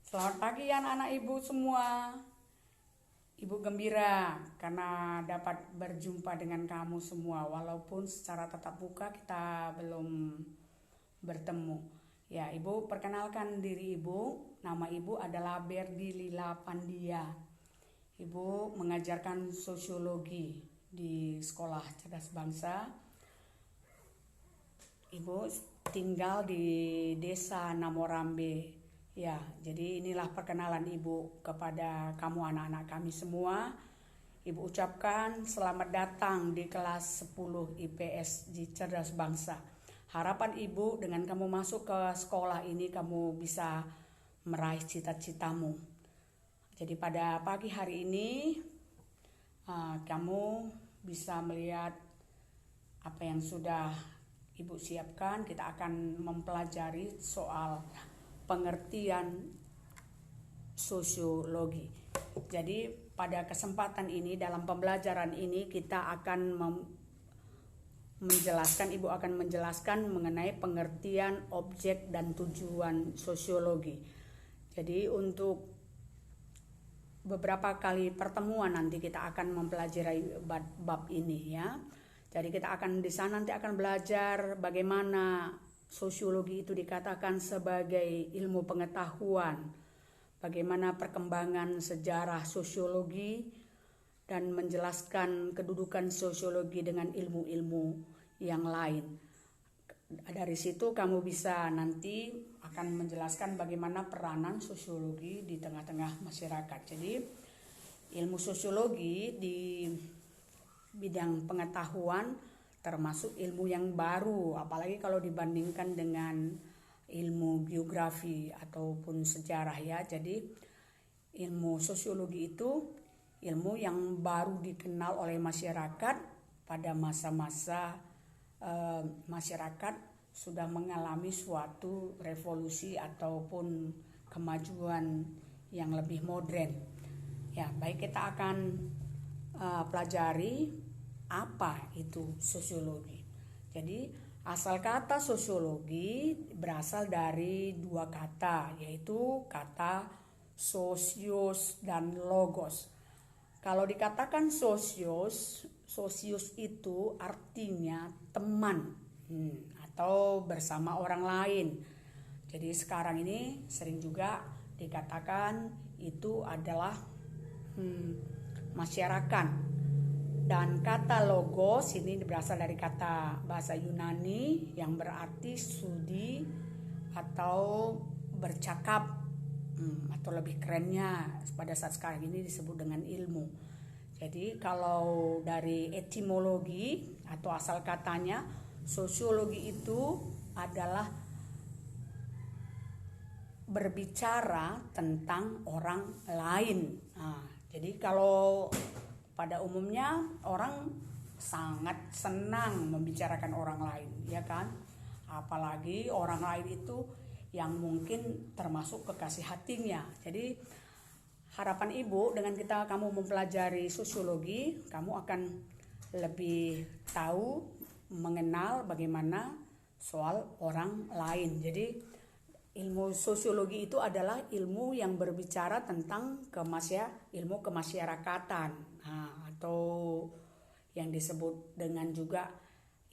Selamat pagi anak-anak ibu semua. Ibu gembira karena dapat berjumpa dengan kamu semua walaupun secara tatap muka kita belum bertemu. Ya, ibu perkenalkan diri ibu. Nama ibu adalah Berdi Lila Pandia. Ibu mengajarkan sosiologi di Sekolah Cerdas Bangsa. Ibu tinggal di Desa Namorambe. Ya, jadi inilah perkenalan Ibu kepada kamu anak-anak kami semua. Ibu ucapkan selamat datang di kelas 10 IPS di Cerdas Bangsa. Harapan Ibu dengan kamu masuk ke sekolah ini kamu bisa meraih cita-citamu. Jadi pada pagi hari ini kamu bisa melihat apa yang sudah Ibu siapkan. Kita akan mempelajari soal pengertian sosiologi. Jadi pada kesempatan ini dalam pembelajaran ini kita akan Ibu akan menjelaskan mengenai pengertian objek dan tujuan sosiologi. Jadi untuk beberapa kali pertemuan nanti kita akan mempelajari bab ini ya. Jadi kita akan di sana nanti akan belajar bagaimana sosiologi itu dikatakan sebagai ilmu pengetahuan, bagaimana perkembangan sejarah sosiologi, dan menjelaskan kedudukan sosiologi dengan ilmu-ilmu yang lain. Dari situ kamu bisa nanti akan menjelaskan bagaimana peranan sosiologi di tengah-tengah masyarakat. Jadi ilmu sosiologi di bidang pengetahuan termasuk ilmu yang baru, apalagi kalau dibandingkan dengan ilmu geografi ataupun sejarah ya. Jadi ilmu sosiologi itu ilmu yang baru dikenal oleh masyarakat pada masa-masa masyarakat sudah mengalami suatu revolusi ataupun kemajuan yang lebih modern. Ya, baik, kita akan pelajari apa itu sosiologi. Jadi asal kata sosiologi berasal dari dua kata, yaitu kata sosios dan logos. Kalau dikatakan sosios itu artinya teman atau bersama orang lain. Jadi sekarang ini sering juga dikatakan itu adalah masyarakat. Dan kata logos ini berasal dari kata bahasa Yunani yang berarti studi atau bercakap, atau lebih kerennya pada saat sekarang ini disebut dengan ilmu. Jadi kalau dari etimologi atau asal katanya, sosiologi itu adalah berbicara tentang orang lain. Jadi kalau pada umumnya orang sangat senang membicarakan orang lain, ya kan? Apalagi orang lain itu yang mungkin termasuk kekasih hatinya. Jadi harapan Ibu dengan kamu mempelajari sosiologi, kamu akan lebih tahu mengenal bagaimana soal orang lain. Jadi ilmu sosiologi itu adalah ilmu yang berbicara tentang ilmu kemasyarakatan, atau yang disebut dengan juga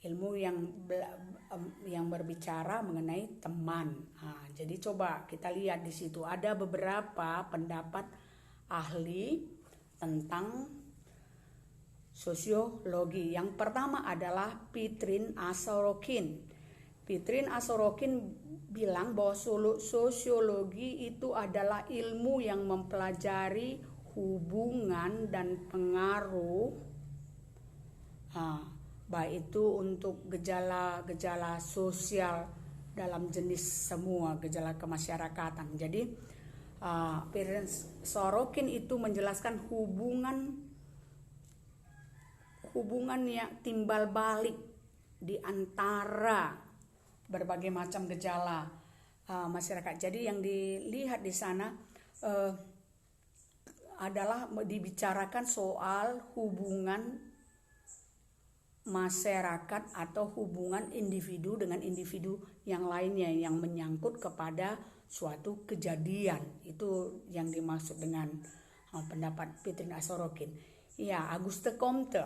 ilmu yang berbicara mengenai teman. Jadi coba kita lihat di situ ada beberapa pendapat ahli tentang sosiologi. Yang pertama adalah Pitrin Asorokin. Pitrin Asorokin bilang bahwa sosiologi itu adalah ilmu yang mempelajari hubungan dan pengaruh, baik itu untuk gejala-gejala sosial dalam jenis semua gejala kemasyarakatan. Jadi Pitrin Sorokin itu menjelaskan hubungan yang timbal balik di antara berbagai macam gejala masyarakat. Jadi yang dilihat di sana adalah dibicarakan soal hubungan masyarakat atau hubungan individu dengan individu yang lainnya yang menyangkut kepada suatu kejadian. Itu yang dimaksud dengan pendapat Pietrin Sorokin. Ya, Auguste Comte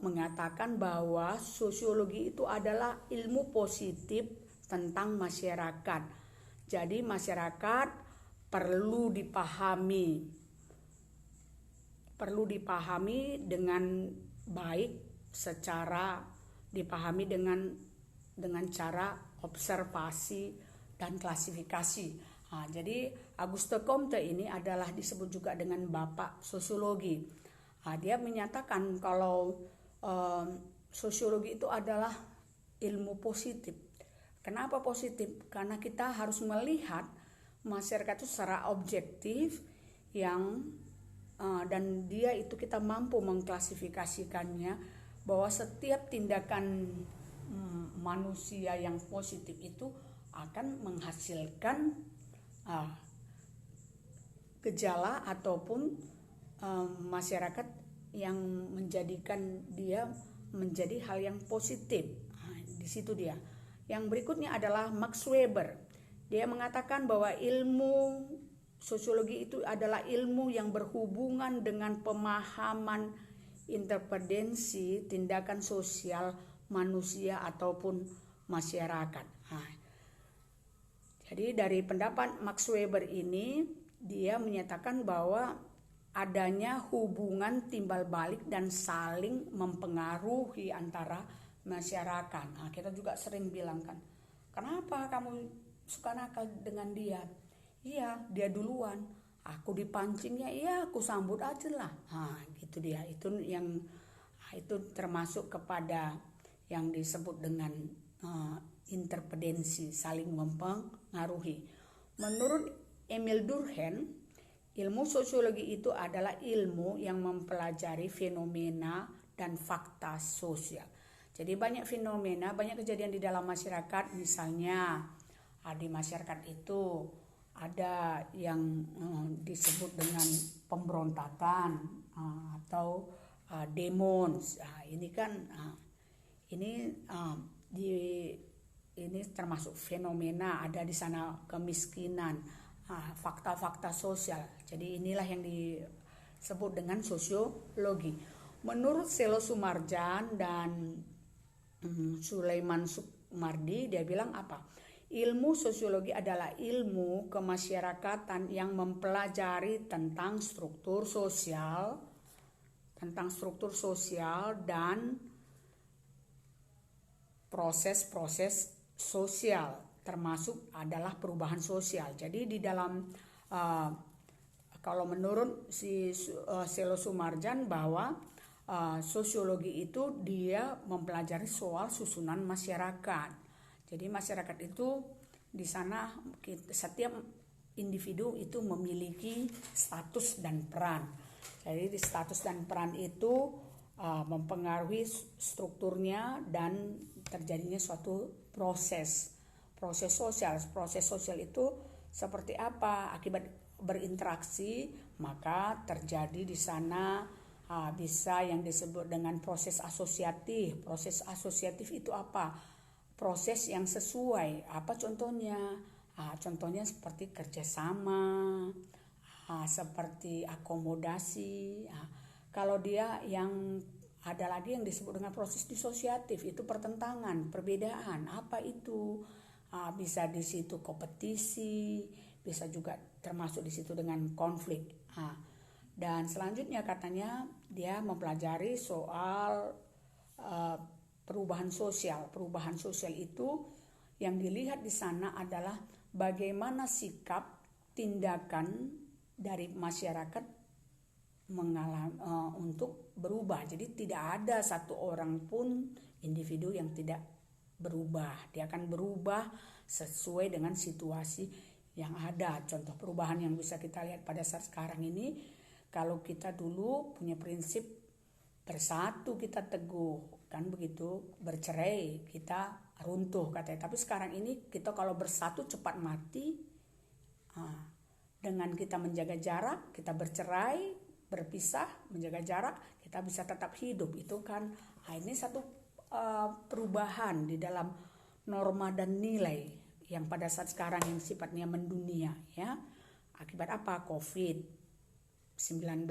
mengatakan bahwa sosiologi itu adalah ilmu positif tentang masyarakat. Jadi masyarakat perlu dipahami dengan baik, secara dipahami dengan cara observasi dan klasifikasi. Jadi Auguste Comte ini adalah disebut juga dengan bapak sosiologi. Dia menyatakan kalau sosiologi itu adalah ilmu positif. Kenapa positif? Karena kita harus melihat masyarakat itu secara objektif dan dia itu kita mampu mengklasifikasikannya bahwa setiap tindakan manusia yang positif itu akan menghasilkan gejala ataupun masyarakat yang menjadikan dia menjadi hal yang positif. Di situ dia. Yang berikutnya adalah Max Weber. Dia mengatakan bahwa ilmu sosiologi itu adalah ilmu yang berhubungan dengan pemahaman intervensi tindakan sosial manusia ataupun masyarakat. Jadi dari pendapat Max Weber ini dia menyatakan bahwa adanya hubungan timbal balik dan saling mempengaruhi antara masyarakat. Kita juga sering bilang kan, kenapa kamu suka nakal dengan dia? Iya, dia duluan. Aku dipancingnya, iya aku sambut aja lah. Gitu dia. Itu termasuk kepada yang disebut dengan intervensi, saling mempengaruhi. Menurut Emil Durkheim, ilmu sosiologi itu adalah ilmu yang mempelajari fenomena dan fakta sosial. Jadi banyak fenomena, banyak kejadian di dalam masyarakat. Misalnya di masyarakat itu ada yang disebut dengan pemberontakan atau demos. Ini termasuk fenomena, ada di sana kemiskinan, fakta-fakta sosial. Jadi inilah yang disebut dengan sosiologi. Menurut Selo Sumarjan dan Sulaiman Sumardi, dia bilang apa? Ilmu sosiologi adalah ilmu kemasyarakatan yang mempelajari tentang struktur sosial dan proses-proses sosial, termasuk adalah perubahan sosial. Jadi di dalam kalau menurut Selo Sumarjan bahwa sosiologi itu dia mempelajari soal susunan masyarakat. Jadi masyarakat itu di sana setiap individu itu memiliki status dan peran. Jadi di status dan peran itu mempengaruhi strukturnya dan terjadinya suatu proses sosial. Proses sosial itu seperti apa? Akibat berinteraksi maka terjadi di sana bisa yang disebut dengan proses asosiatif. Proses asosiatif itu apa? Proses yang sesuai. Apa contohnya? Contohnya seperti kerjasama, seperti akomodasi. Kalau dia yang ada lagi yang disebut dengan proses disosiatif, itu pertentangan, perbedaan. Apa itu? Bisa di situ kompetisi, bisa juga termasuk di situ dengan konflik. Dan selanjutnya katanya dia mempelajari soal perubahan sosial. Perubahan sosial itu yang dilihat di sana adalah bagaimana sikap tindakan dari masyarakat untuk berubah. Jadi tidak ada satu orang pun individu yang tidak berubah. Dia akan berubah sesuai dengan situasi yang ada. Contoh perubahan yang bisa kita lihat pada saat sekarang ini, kalau kita dulu punya prinsip bersatu kita teguh, kan begitu, bercerai kita runtuh katanya. Tapi sekarang ini kita kalau bersatu cepat mati. Dengan kita menjaga jarak, kita bercerai, berpisah, menjaga jarak, kita bisa tetap hidup. Itu kan ini satu perubahan di dalam norma dan nilai. yang pada saat sekarang yang sifatnya mendunia ya. Akibat apa? COVID-19.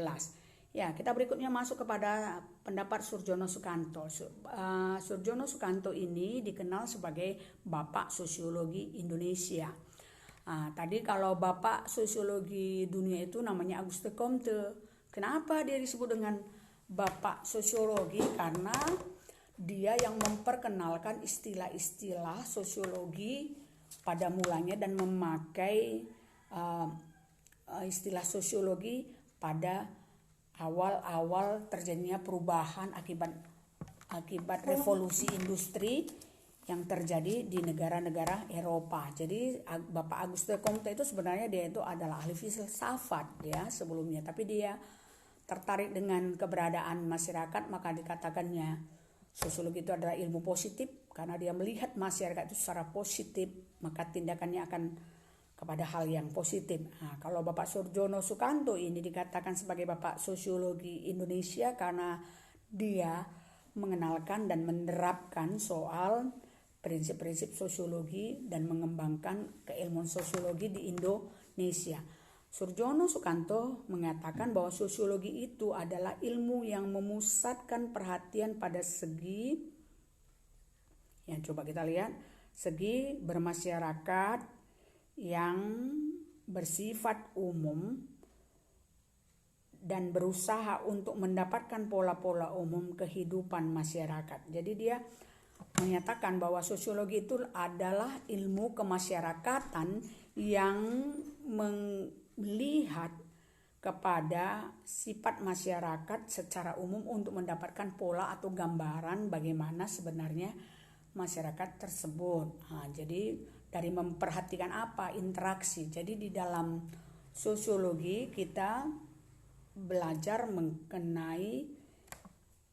Ya, kita berikutnya masuk kepada pendapat Soedjono Sukanto. Soedjono Sukanto ini dikenal sebagai Bapak Sosiologi Indonesia. Tadi kalau Bapak Sosiologi Dunia itu namanya Auguste Comte. Kenapa dia disebut dengan Bapak Sosiologi? Karena dia yang memperkenalkan istilah-istilah sosiologi pada mulanya dan memakai istilah sosiologi pada awal-awal terjadinya perubahan akibat revolusi industri yang terjadi di negara-negara Eropa. Jadi Bapak Auguste Comte itu sebenarnya dia itu adalah ahli filsafat ya sebelumnya, tapi dia tertarik dengan keberadaan masyarakat, maka dikatakannya sosiologi itu adalah ilmu positif karena dia melihat masyarakat itu secara positif, maka tindakannya akan kepada hal yang positif. Kalau Bapak Soedjono Sukanto ini dikatakan sebagai Bapak Sosiologi Indonesia karena dia mengenalkan dan menerapkan soal prinsip-prinsip sosiologi dan mengembangkan keilmuan sosiologi di Indonesia. Soedjono Sukanto mengatakan bahwa sosiologi itu adalah ilmu yang memusatkan perhatian pada segi, yang coba kita lihat, segi bermasyarakat yang bersifat umum dan berusaha untuk mendapatkan pola-pola umum kehidupan masyarakat. Jadi dia menyatakan bahwa sosiologi itu adalah ilmu kemasyarakatan yang melihat kepada sifat masyarakat secara umum untuk mendapatkan pola atau gambaran bagaimana sebenarnya masyarakat tersebut. Jadi dari memperhatikan apa? Interaksi. Jadi di dalam sosiologi kita belajar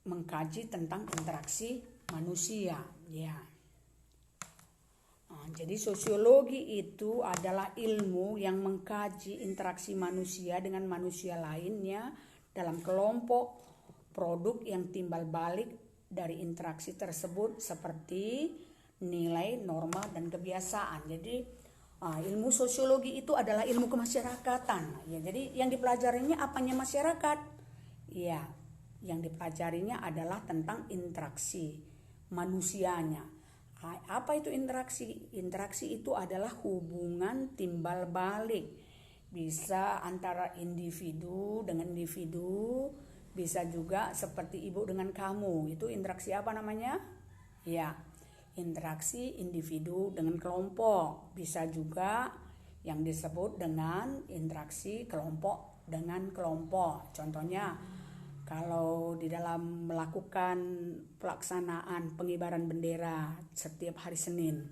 mengkaji tentang interaksi manusia ya. Jadi sosiologi itu adalah ilmu yang mengkaji interaksi manusia dengan manusia lainnya dalam kelompok produk yang timbal balik dari interaksi tersebut seperti nilai, norma, dan kebiasaan. Jadi ilmu sosiologi itu adalah ilmu kemasyarakatan. Ya, jadi yang dipelajarinya apanya masyarakat? Ya, yang dipelajarinya adalah tentang interaksi manusianya. Apa itu interaksi? Interaksi itu adalah hubungan timbal balik. Bisa antara individu dengan individu, bisa juga seperti ibu dengan kamu. Itu interaksi apa namanya? Ya, interaksi individu dengan kelompok. Bisa juga yang disebut dengan interaksi kelompok dengan kelompok. Contohnya kalau di dalam melakukan pelaksanaan pengibaran bendera setiap hari Senin.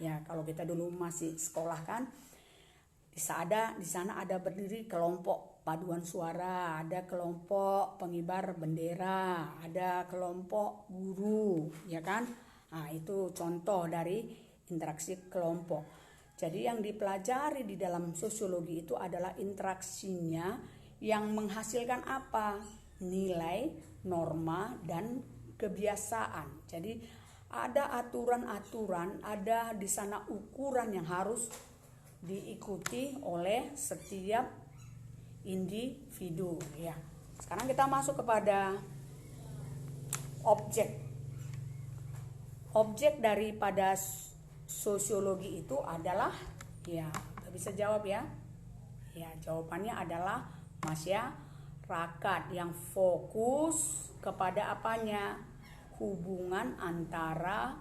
Ya, kalau kita dulu masih sekolah kan di sana ada berdiri kelompok paduan suara, ada kelompok pengibar bendera, ada kelompok guru, ya kan? Itu contoh dari interaksi kelompok. Jadi yang dipelajari di dalam sosiologi itu adalah interaksinya yang menghasilkan apa? Nilai, norma, dan kebiasaan. Jadi ada aturan-aturan, ada di sana ukuran yang harus diikuti oleh setiap individu ya. Sekarang kita masuk kepada objek. Objek daripada sosiologi itu adalah ya, bisa jawab ya. Ya, jawabannya adalah masyarakat yang fokus kepada apanya? Hubungan antara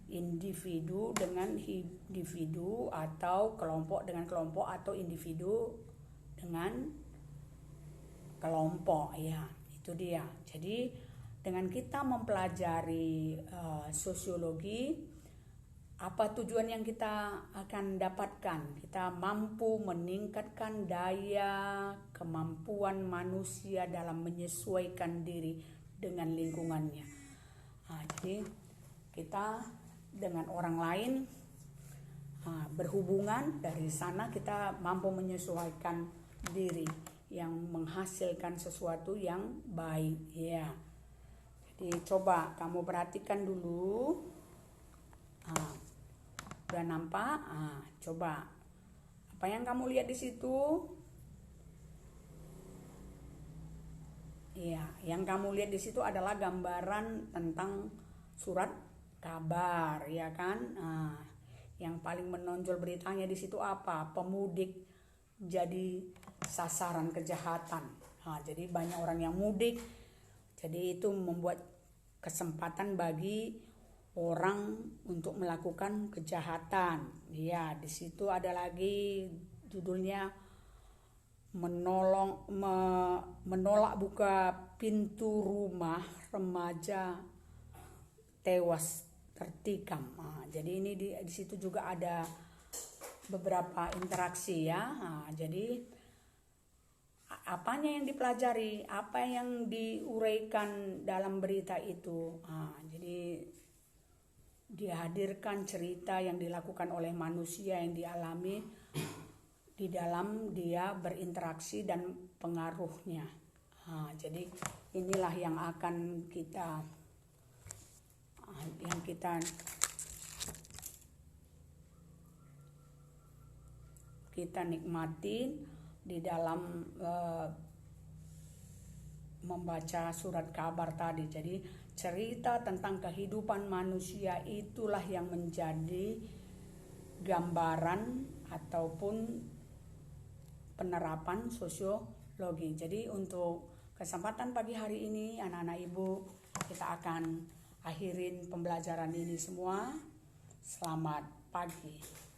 individu dengan individu atau kelompok dengan kelompok atau individu dengan kelompok ya. Itu dia. Jadi dengan kita mempelajari sosiologi, apa tujuan yang kita akan dapatkan? Kita mampu meningkatkan daya kemampuan manusia dalam menyesuaikan diri dengan lingkungannya. Jadi kita dengan orang lain berhubungan, dari sana kita mampu menyesuaikan diri yang menghasilkan sesuatu yang baik ya. Jadi coba kamu perhatikan dulu Udah nampak? Coba apa yang kamu lihat di situ? Iya, yang kamu lihat di situ adalah gambaran tentang surat kabar, ya kan? Yang paling menonjol beritanya di situ apa? Pemudik jadi sasaran kejahatan. Jadi banyak orang yang mudik, jadi itu membuat kesempatan bagi orang untuk melakukan kejahatan. Ya, di situ ada lagi judulnya menolak buka pintu rumah remaja tewas tertikam. Jadi ini di situ juga ada beberapa interaksi ya. Jadi apanya yang dipelajari, apa yang diuraikan dalam berita itu. Jadi dihadirkan cerita yang dilakukan oleh manusia yang dialami di dalam dia berinteraksi dan pengaruhnya. Jadi inilah yang akan kita nikmatin di dalam membaca surat kabar tadi. Jadi cerita tentang kehidupan manusia itulah yang menjadi gambaran ataupun penerapan sosiologi. Jadi untuk kesempatan pagi hari ini anak-anak ibu, kita akan akhirin pembelajaran ini semua. Selamat pagi.